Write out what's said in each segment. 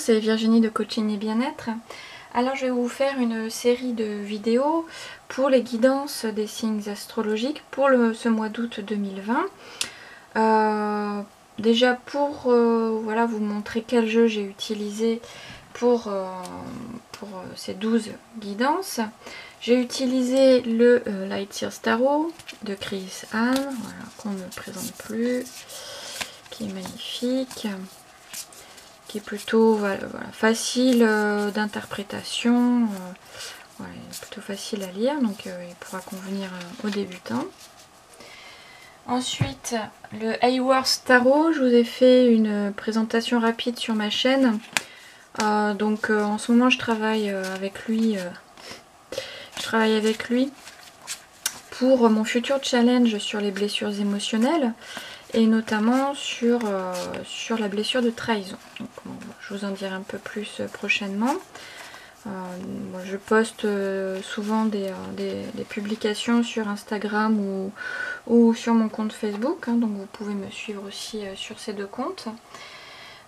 c'est Virginie de Coaching et Bien-être. Alors je vais vous faire une série de vidéos pour les guidances des signes astrologiques pour ce mois d'août 2020. Déjà pour voilà, vous montrer quel jeu j'ai utilisé pour ces 12 guidances. J'ai utilisé le Light Years Tarot de Chris Hahn, voilà, qu'on ne présente plus, qui est magnifique, qui est plutôt voilà, facile d'interprétation, voilà, plutôt facile à lire, donc il pourra convenir aux débutants. Ensuite, le Hayworth Tarot, je vous ai fait une présentation rapide sur ma chaîne. En ce moment je travaille avec lui. Pour mon futur challenge sur les blessures émotionnelles et notamment sur la blessure de trahison. Donc, bon, je vous en dirai un peu plus prochainement. Je poste souvent des publications sur Instagram ou sur mon compte Facebook, donc vous pouvez me suivre aussi sur ces deux comptes.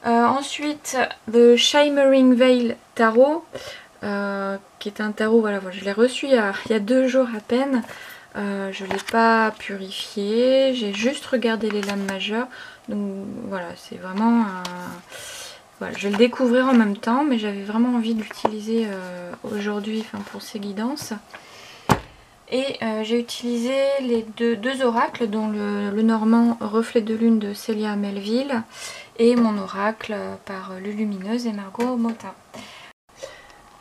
Ensuite, The Shimmering Veil Tarot, qui est un tarot, voilà, je l'ai reçu il y a 2 jours à peine. Je ne l'ai pas purifié, j'ai juste regardé les lames majeures. Donc voilà, c'est vraiment un... Voilà, je vais le découvrir en même temps, mais j'avais vraiment envie de l'utiliser aujourd'hui, pour ces guidances. Et j'ai utilisé les deux oracles, dont le normand Reflet de Lune de Célia Melville et mon oracle par Lulumineuse et Margot Motin.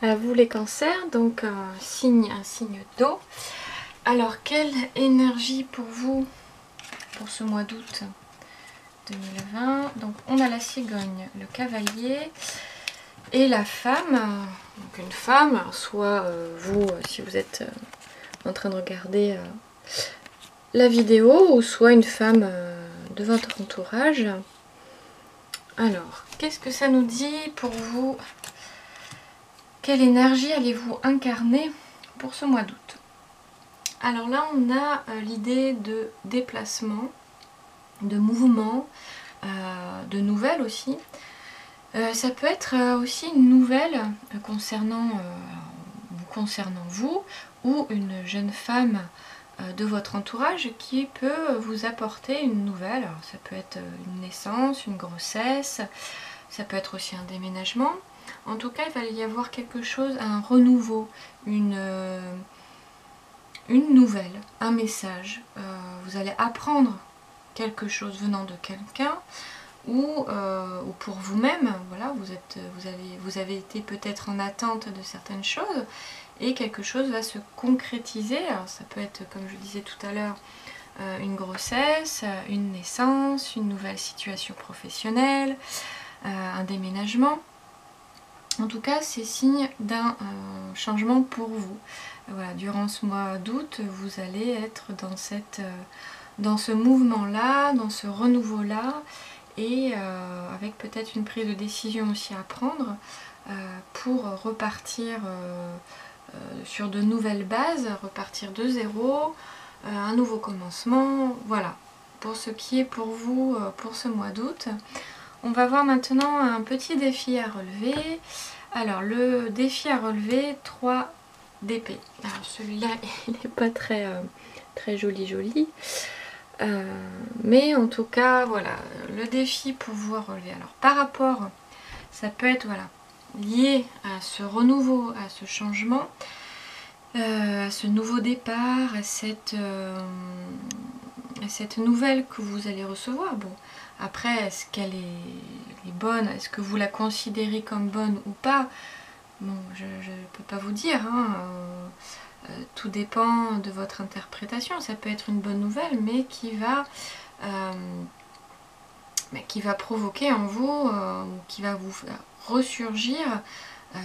À vous les cancers, donc un signe d'eau. Alors, quelle énergie pour vous pour ce mois d'août 2020? Donc, on a la cigogne, le cavalier et la femme. Donc, une femme, soit vous, si vous êtes en train de regarder la vidéo, ou soit une femme de votre entourage. Alors, qu'est-ce que ça nous dit pour vous? Quelle énergie allez-vous incarner pour ce mois d'août? Alors là, on a l'idée de déplacement, de mouvement, de nouvelles aussi. Ça peut être aussi une nouvelle concernant vous ou une jeune femme de votre entourage qui peut vous apporter une nouvelle. Alors, ça peut être une naissance, une grossesse, ça peut être aussi un déménagement. En tout cas, il va y avoir quelque chose, un renouveau, une nouvelle, un message. Vous allez apprendre quelque chose venant de quelqu'un ou pour vous-même. Voilà, vous avez été peut-être en attente de certaines choses et quelque chose va se concrétiser. Alors ça peut être, comme je disais tout à l'heure, une grossesse, une naissance, une nouvelle situation professionnelle, un déménagement. En tout cas, c'est signe d'un changement pour vous. Voilà, durant ce mois d'août, vous allez être dans ce mouvement-là, dans ce renouveau-là, et avec peut-être une prise de décision aussi à prendre pour repartir sur de nouvelles bases, repartir de zéro, un nouveau commencement. Voilà, pour ce qui est pour vous pour ce mois d'août. On va voir maintenant un petit défi à relever. Alors le défi à relever, 3 d'épée. Alors celui-là, il n'est pas très joli. Mais en tout cas, voilà, le défi pour vous à relever. Alors par rapport, ça peut être voilà, lié à ce renouveau, à ce changement, à ce nouveau départ, à cette nouvelle que vous allez recevoir. Bon, après, est-ce qu'elle est bonne? Est-ce que vous la considérez comme bonne ou pas? Bon, je ne peux pas vous dire, hein. Tout dépend de votre interprétation. Ça peut être une bonne nouvelle, mais qui va provoquer en vous, ou qui va vous faire ressurgir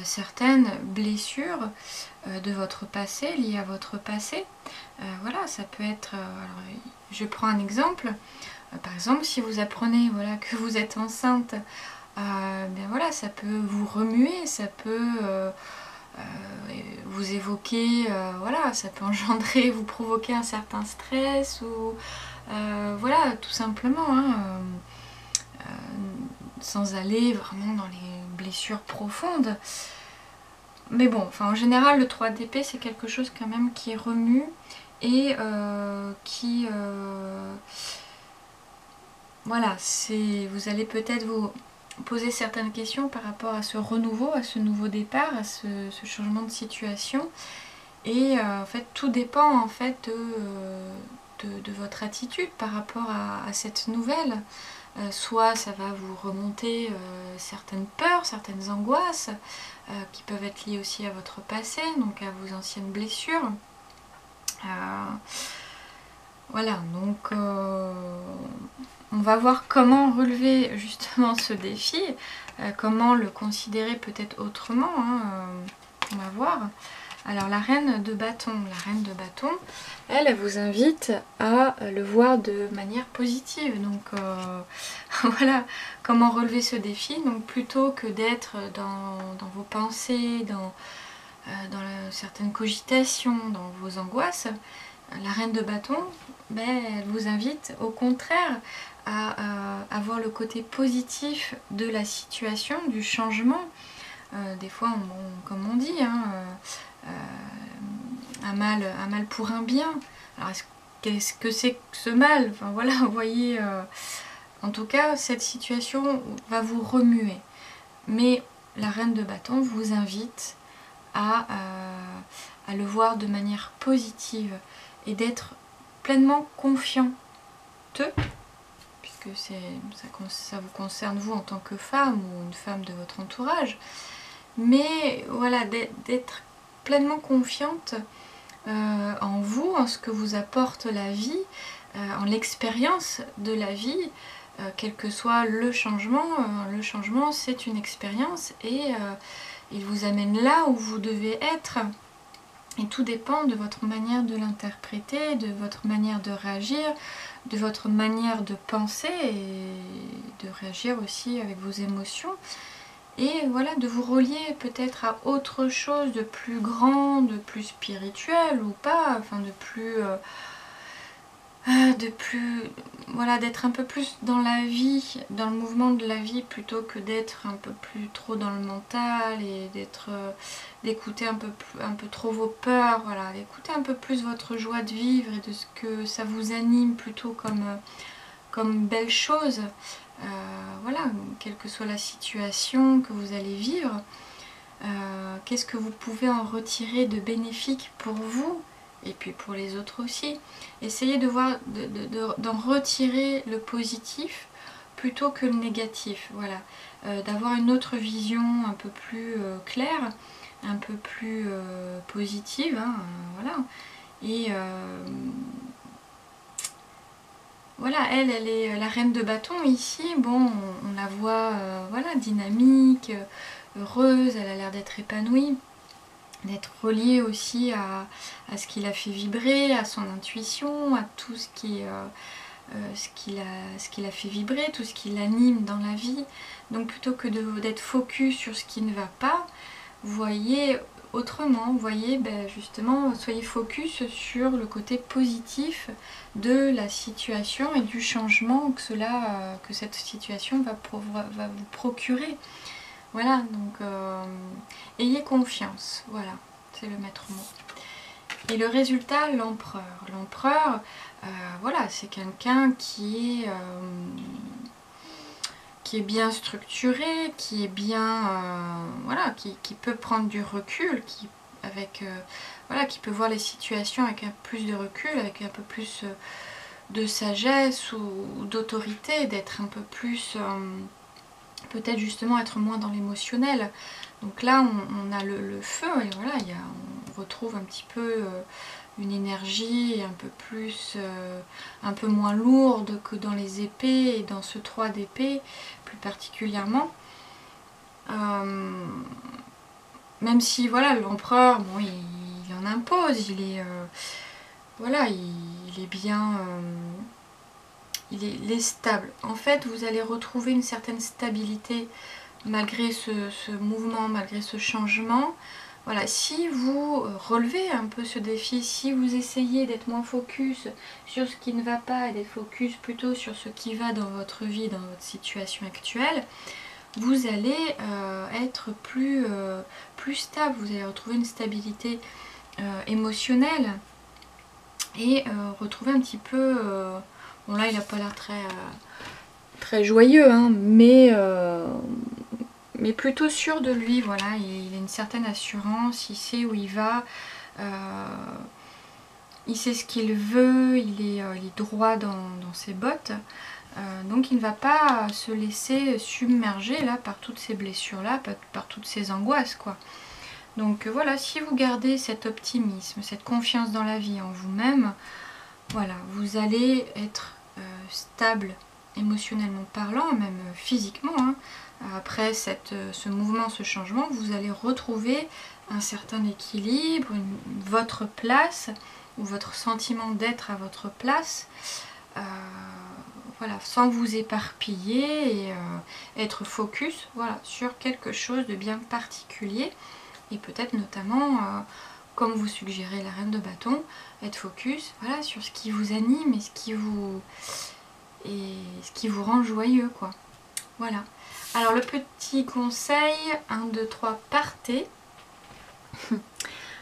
certaines blessures de votre passé, liées à votre passé. Voilà, ça peut être... alors, je prends un exemple. Par exemple, si vous apprenez voilà, que vous êtes enceinte, bien voilà, ça peut vous remuer, ça peut vous évoquer, voilà, ça peut engendrer, vous provoquer un certain stress, ou voilà, tout simplement, hein, sans aller vraiment dans les blessure profonde. Mais bon, enfin en général le 3 d'épée c'est quelque chose quand même qui remue et qui... voilà, vous allez peut-être vous poser certaines questions par rapport à ce renouveau, à ce nouveau départ, à ce changement de situation. Et en fait tout dépend en fait de votre attitude par rapport à cette nouvelle. Soit ça va vous remonter certaines peurs, certaines angoisses qui peuvent être liées aussi à votre passé, donc à vos anciennes blessures. Voilà, donc on va voir comment relever justement ce défi, comment le considérer peut-être autrement, hein, on va voir. Alors la reine de bâton, elle vous invite à le voir de manière positive. Donc voilà, comment relever ce défi. Donc plutôt que d'être dans vos pensées, dans certaines cogitations, dans vos angoisses, la reine de bâton, elle vous invite au contraire à voir le côté positif de la situation, du changement. Des fois, comme on dit, hein, un mal pour un bien. Alors qu'est-ce que c'est que ce mal? Enfin voilà, vous voyez, en tout cas cette situation va vous remuer, mais la reine de bâton vous invite à le voir de manière positive et d'être pleinement confiante, puisque ça vous concerne vous en tant que femme ou une femme de votre entourage, mais voilà, d'être pleinement confiante en vous, en ce que vous apporte la vie, en l'expérience de la vie, quel que soit le changement. Le changement c'est une expérience et il vous amène là où vous devez être. Et tout dépend de votre manière de l'interpréter, de votre manière de réagir, de votre manière de penser et de réagir aussi avec vos émotions. Et voilà, de vous relier peut-être à autre chose de plus grand, de plus spirituel ou pas, enfin voilà, d'être un peu plus dans la vie, dans le mouvement de la vie, plutôt que d'être un peu plus trop dans le mental et d'écouter un peu trop vos peurs, voilà, d'écouter un peu plus votre joie de vivre et de ce que ça vous anime plutôt comme belle chose. Voilà, quelle que soit la situation que vous allez vivre, qu'est-ce que vous pouvez en retirer de bénéfique pour vous et puis pour les autres aussi. Essayez de voir, d'en retirer le positif plutôt que le négatif, voilà. D'avoir une autre vision un peu plus claire, un peu plus positive, hein, voilà. Et voilà, elle est la reine de bâton ici. Bon, on la voit voilà, dynamique, heureuse, elle a l'air d'être épanouie, d'être reliée aussi à ce qui la fait vibrer, à son intuition, à tout ce qui la fait vibrer, tout ce qui l'anime dans la vie. Donc plutôt que d'être focus sur ce qui ne va pas, vous voyez autrement, vous voyez, justement, soyez focus sur le côté positif de la situation et du changement que cette situation va vous procurer. Voilà, donc ayez confiance, voilà, c'est le maître mot. Et le résultat, l'empereur. L'empereur, voilà, c'est quelqu'un qui est bien structuré, qui est bien, voilà, qui peut prendre du recul, voilà, qui peut voir les situations avec un peu plus de recul, avec un peu plus de sagesse ou d'autorité, d'être un peu plus, peut-être justement être moins dans l'émotionnel. Donc là, on a le feu, et voilà, on retrouve un petit peu une énergie un peu plus, un peu moins lourde que dans les épées, et dans ce 3 d'épée plus particulièrement. Même si, voilà, l'empereur, bon, il en impose, voilà, il est bien... il est stable. En fait, vous allez retrouver une certaine stabilité malgré ce mouvement, malgré ce changement. Voilà, si vous relevez un peu ce défi, si vous essayez d'être moins focus sur ce qui ne va pas et d'être focus plutôt sur ce qui va dans votre vie, dans votre situation actuelle, vous allez être plus stable, vous allez retrouver une stabilité émotionnelle et retrouver un petit peu... bon là il n'a pas l'air très joyeux, hein, mais plutôt sûr de lui, voilà, il a une certaine assurance, il sait où il va, il sait ce qu'il veut, il est droit dans ses bottes. Donc il ne va pas se laisser submerger là par toutes ces blessures là, par toutes ces angoisses quoi. Donc voilà, si vous gardez cet optimisme, cette confiance dans la vie, en vous-même, voilà, vous allez être stable émotionnellement parlant, même physiquement, hein. Après ce mouvement, ce changement, vous allez retrouver un certain équilibre, votre place, ou votre sentiment d'être à votre place, voilà, sans vous éparpiller et être focus, voilà, sur quelque chose de bien particulier. Et peut-être notamment, comme vous suggérez la reine de bâton, être focus, voilà, sur ce qui vous anime et ce qui vous rend joyeux, quoi. Voilà. Alors le petit conseil, 1, 2, 3, partez.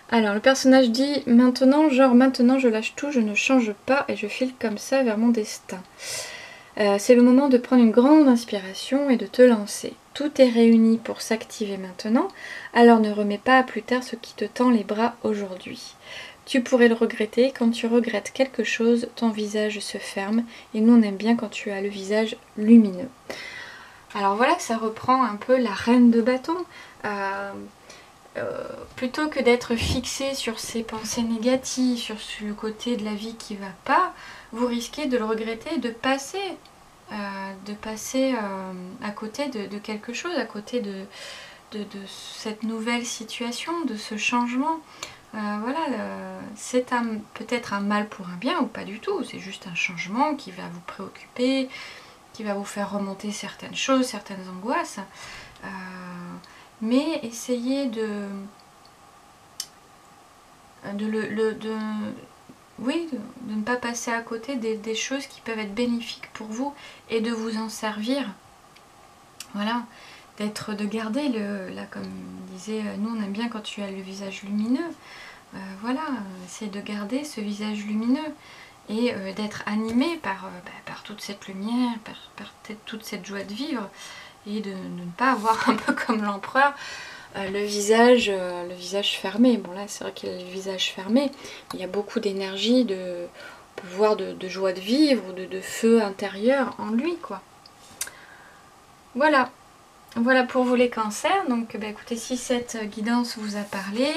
Alors le personnage dit maintenant, genre maintenant je lâche tout, je ne change pas et je file comme ça vers mon destin. C'est le moment de prendre une grande inspiration et de te lancer. Tout est réuni pour s'activer maintenant, alors ne remets pas à plus tard ce qui te tend les bras aujourd'hui. Tu pourrais le regretter, quand tu regrettes quelque chose, ton visage se ferme, et nous on aime bien quand tu as le visage lumineux. Alors voilà, ça reprend un peu la reine de bâton. Plutôt que d'être fixé sur ces pensées négatives, sur le côté de la vie qui va pas, vous risquez de le regretter et de passer à côté de quelque chose, à côté de cette nouvelle situation, de ce changement. Voilà, c'est peut-être un mal pour un bien ou pas du tout, c'est juste un changement qui va vous préoccuper, qui va vous faire remonter certaines choses, certaines angoisses. Mais essayez de ne pas passer à côté des choses qui peuvent être bénéfiques pour vous et de vous en servir. Voilà, de garder là comme disait, nous on aime bien quand tu as le visage lumineux. Voilà, c'est de garder ce visage lumineux et d'être animé par toute cette lumière, par toute cette joie de vivre et de ne pas avoir un peu comme l'empereur le visage fermé. Bon là c'est vrai qu'il a le visage fermé, mais il y a beaucoup d'énergie, de pouvoir de joie de vivre, de feu intérieur en lui quoi. Voilà. Voilà pour vous les cancers. Donc écoutez, si cette guidance vous a parlé,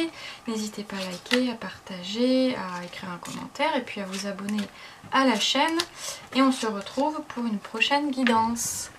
n'hésitez pas à liker, à partager, à écrire un commentaire et puis à vous abonner à la chaîne. Et on se retrouve pour une prochaine guidance.